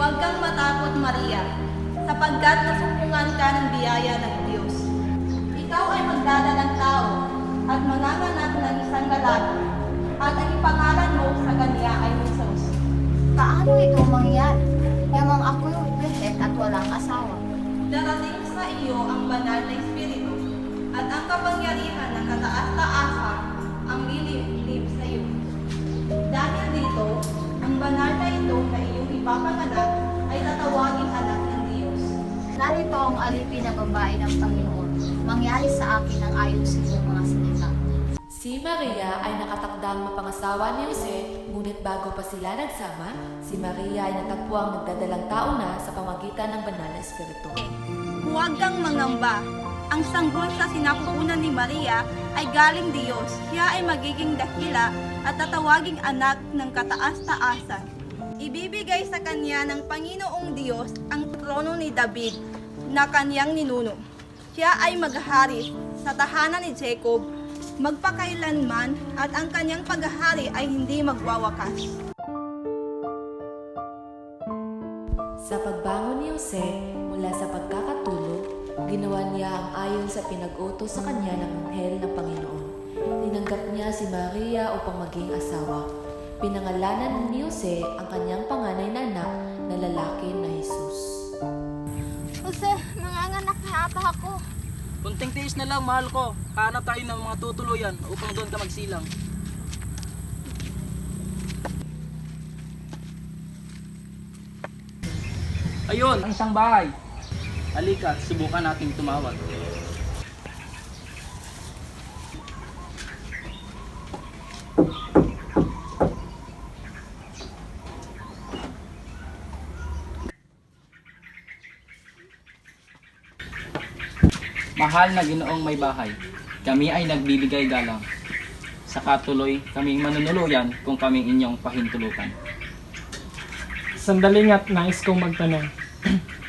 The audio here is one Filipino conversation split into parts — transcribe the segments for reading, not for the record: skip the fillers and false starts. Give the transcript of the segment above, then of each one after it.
Huwag kang matakot, Maria, sapagkat nasumpungan ka ng biyaya ng Diyos. Ikaw ay magdadalang tao at manganganak ng isang lalaki, at ang ipangalan mo sa kanya ay Jesus. Paano ito mangyayari? Yamang ako'y virgin at walang asawa. Darating sa iyo ang banal na Espiritu, at ang kapangyarihan ng kataas-taasan ang lilip sa iyo. Dahil dito, ang banal na ito na iyong ipapanganak ay tatawaging anak ng Diyos. Narito ang alipin na babae ng Panginoon. Mangyari sa akin ang ayon sa iyong mga salita. Si Maria ay nakatakdang mapangasawa ni Jose, ngunit bago pa sila nagsama, si Maria ay natagpuang nagdadalang tao na sa pamagitan ng banal na Espiritu. Huwag kang mangamba. Ang sanggol sa sinapupunan ni Maria ay galing Diyos. Siya ay magiging dakila at tatawaging anak ng kataas-taasan. Ibibigay sa kanya ng Panginoong Diyos ang trono ni David na kanyang ninuno. Siya ay maghahari sa tahanan ni Jacob magpakailanman, at ang kanyang paghahari ay hindi magwawakas. Sa pagbangon ni Jose mula sa pagkakatulog, ginawa niya ang ayon sa pinag-utos sa kanya ng anghel ng Panginoon. Tinanggap niya si Maria upang maging asawa. Pinangalanan ni Jose ang kanyang panganay na anak na lalaki na Jesus. Jose, nanganganak na ata ako. Kunting tiis na lang, mahal ko. Hanap tayo ng mga tutuluyan upang doon ka magsilang. Ayun, ang isang bahay. Halika, subukan nating tumawag. Mahal na Ginoong may bahay, kami ay nagbibigay galang. Sa katuloy, kaming manunuluyan kung kaming inyong pahintulutan. Sandali nga't nais kong magtanong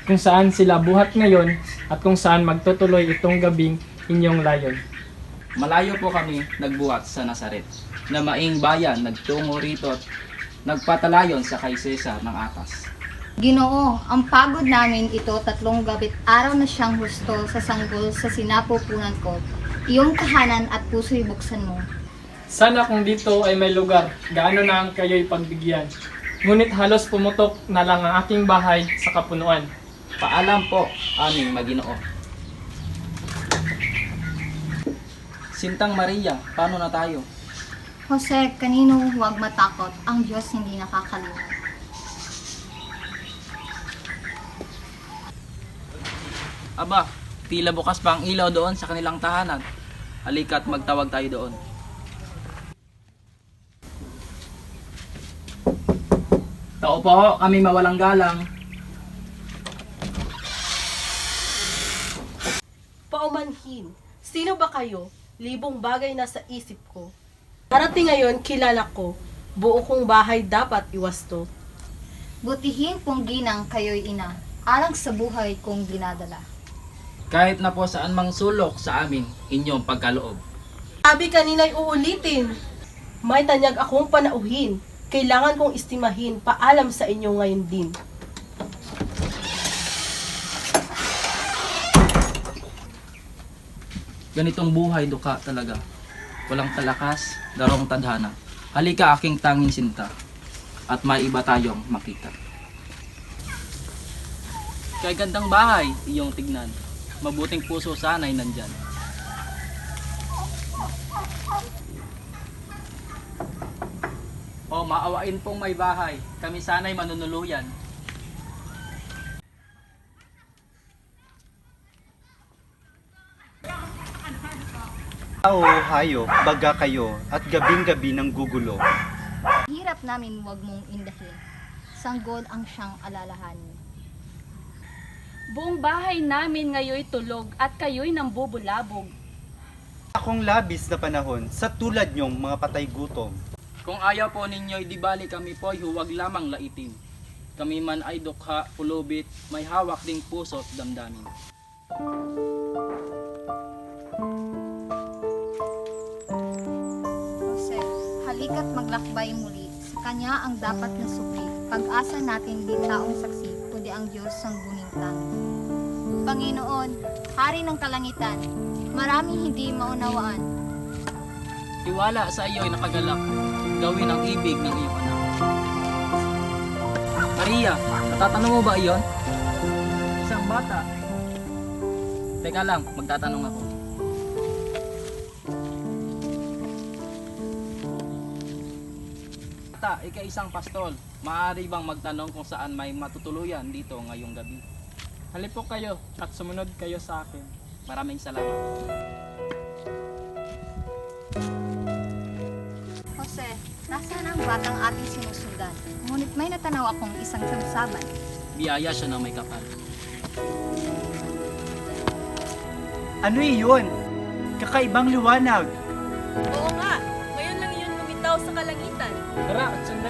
kung saan sila buhat ngayon at kung saan magtutuloy itong gabing inyong layon. Malayo po kami nagbuhat sa Nazaret, na maing bayan nagtungo rito at nagpatalayon sa kay Cesar ng Atas. Ginoo, ang pagod namin ito 3 gabit araw na siyang husto sa sanggol sa sinapupunan ko. Iyong kahanan at puso'y buksan mo. Sana kung dito ay may lugar, gaano na ang kayo'y pagbigyan. Ngunit halos pumutok na lang ang aking bahay sa kapunuan. Paalam po, aming Maginoo. Sintang Maria, paano na tayo? Jose, kanino huwag matakot, ang Diyos hindi nakakalimot. Aba, tila bukas pa ang ilaw doon sa kanilang tahanan. Halika't magtawag tayo doon. Tao po, kami mawalang galang. Paumanhin, sino ba kayo? Libong bagay na sa isip ko. Darating ngayon, kilala ko. Buo kong bahay dapat iwasto. Butihin kung ginang kayo'y ina, alang sa buhay kong dinadala. Kahit na po saan mang sulok sa amin, inyong pagkaloob. Sabi kanina'y uulitin. May tanyag akong panauhin. Kailangan kong istimahin, paalam sa inyo ngayon din. Ganitong buhay duka talaga. Walang talakas, darong tadhana. Halika aking tanging sinta, at may iba tayong makita. Kay gandang bahay, iyong tignan. Mabuting puso sana'y nandyan. O maawain pong may bahay, kami sana'y manunuluyan. Tao, hayop, baga kayo, at gabing-gabi ng gugulo. Hirap namin huwag mong indahin. Sanggol ang siyang alalahanin. Buong bahay namin ngayoy tulog at kayo'y nambubulabog. Akong labis na panahon sa tulad nyong mga patay gutom. Kung ayaw po ninyo'y di bali kami po'y huwag lamang laitin. Kami man ay dukha, pulubit, may hawak ding puso't damdamin. Jose, halika't maglakbay muli. Sa kanya ang dapat na supli. Pag-asa natin di taong saksi, kundi ang Diyos ang buning tangi. Panginoon, Hari ng kalangitan, maraming hindi maunawaan. Tiwala sa iyo ay nakagalak. Gawin ang ibig ng iyong anak. Maria, natatanong mo ba iyon? Isang bata. Teka lang, magtatanong ako. Bata, ikaw isang pastol. Maaari bang magtanong kung saan may matutuluyan dito ngayong gabi? Halip po kayo at sumunod kayo sa akin. Maraming salamat. Jose, nasaan ang batang ating sinusundan? Ngunit may natanaw akong isang sabsaban. Biyaya siya ng may kapal. Ano iyon? Kakaibang liwanag. Oo nga, ngayon lang yun lumitaw sa kalangitan. Tara at sundan